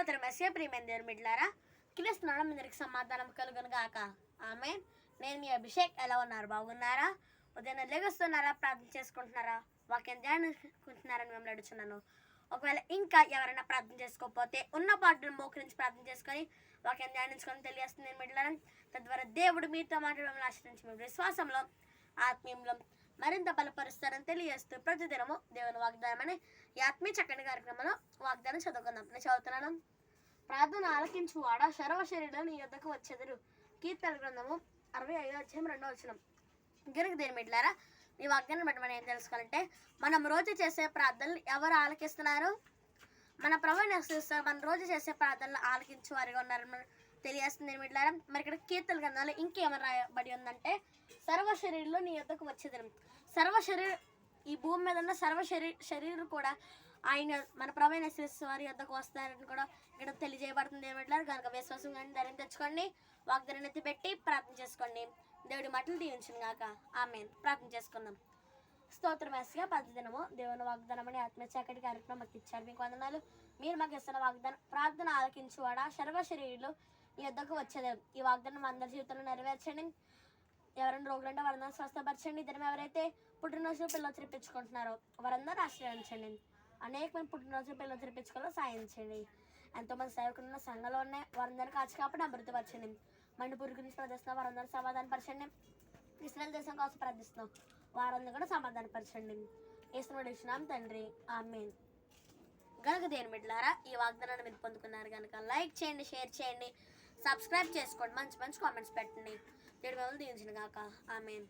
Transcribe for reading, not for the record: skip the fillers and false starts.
స్తోత్రం మెస్సే ప్రియమైన దేవుని బిడ్డలారా, క్రీస్తునామమున మీ అందరికి సమాధానం కలుగును గాక. ఆమేన్. నేను మీ అభిషేక్. ఎలా ఉన్నారు? బాగున్నారా? ఉదయం లెగుస్తున్నారా? ప్రార్థన చేసుకుంటున్నారా? వాక్యం ధ్యానించుకుంటున్నారని మేము అడుగుతున్నాను. ఒకవేళ ఇంకా ఎవరైనా ప్రార్థన చేసుకోకపోతే ఉన్న పాటలు మోకరించి ప్రార్థన చేసుకొని వాక్యం ధ్యానించుకొని తెలియజేస్తుంది నేను బిడ్డలారా. తద్వారా దేవుడు మీతో మాట్లాడడం ఆశ్రయించి మీ విశ్వాసంలో ఆత్మీయంలో మరింత బలపరుస్తారని తెలియజేస్తూ ప్రతిదినము దేవుని వాగ్దానం అనే ఈ ఆత్మీయ చక్కని కార్యక్రమంలో వాగ్దానం చదువుకుందాం. నేను చదువుతున్నాను. ప్రార్థన ఆలకించు వాడ సర్వ శరీరం నీ యొద్దకు వచ్చెదరు. కీర్తన గ్రంథము 65:2 గనుక దేని బిడ్డలారా, ఈ వాగ్దానం బట్టి మనం ఏం తెలుసుకోవాలంటే, మనం రోజు చేసే ప్రార్థనలు ఎవరు ఆలకిస్తున్నారు? మన ప్రభువుని ఆశీర్వదిస్తారు. మన రోజు చేసే ప్రార్థనలు ఆలకించు వారిగా ఉన్నారని తెలియజేస్తుంది బిడ్డలారా. మరి ఇక్కడ కీర్తన గ్రంథంలో ఇంకేమని రాయబడి ఉందంటే, సర్వ శరీరంలో నీ యొద్దకు వచ్చేదరు. సర్వ శరీరం, ఈ భూమి మీద ఉన్న సర్వ శరీరం కూడా ఆయన మన ప్రభువైన యేసు వారి యొద్దకు వస్తారని కూడా ఇక్కడ తెలియజేయబడుతుంది ఏమిట్లారు. కనుక విశ్వాసం కానీ ధైర్యం తెచ్చుకోండి, వాగ్దానం ఎత్తి పెట్టి ప్రార్థన చేసుకోండి. దేవుడి మాటలు దీవించును గాక. ఆమేన్. ప్రార్థన చేసుకుందాం. స్తోత్రం యేసయ్యా, ప్రతిదినము దేవుని వాగ్దానం అనే ఆత్మీయ చక్కటి కార్యక్రమం మాకు ఇచ్చారు. మీకు వందనాలు. మీరు మాకు ఇస్తున్న వాగ్దానం ప్రార్థన ఆలకించువాడా సర్వ శరీరంలో నీ యొద్దకు వచ్చేది. ఈ వాగ్దానం అందరి జీవితంలో నెరవేర్చండి. ఎవరైనా రోగులంటే వారందరూ స్వస్థపరచండి. ఇద్దరు ఎవరైతే పుట్టినరోజు పిల్లలు తెప్పించుకుంటున్నారో వారందరూ ఆశ్రయించండి. అనేకమంది పుట్టినరోజు పిల్లలు తెప్పించుకోవాలో సాయం చేయండి. ఎంతోమంది సేవకులు సంఘంలో ఉన్నాయి, వారందరూ కాచి కాబట్టి అభివృద్ధిపరచండి. మణిపూర్ గురించి ప్రార్థిస్తున్నాం, వారందరూ సమాధానపరచండి. ఇస్రాయల్ దేశం కోసం ప్రార్థిస్తున్నాం, వారందరూ కూడా సమాధానపరచండి. యేసునామమున తండ్రి, ఆమేన్. గనుక దేని బిడ్డలారా, ఈ వాగ్దానాన్ని మీరు పొందుకున్నారు కనుక లైక్ చేయండి, షేర్ చేయండి, సబ్స్క్రైబ్ చేసుకోండి, మంచి మంచి కామెంట్స్ పెట్టండి. దేవుడి మిమ్మల్ని దీవించును గాక. ఆమేన్.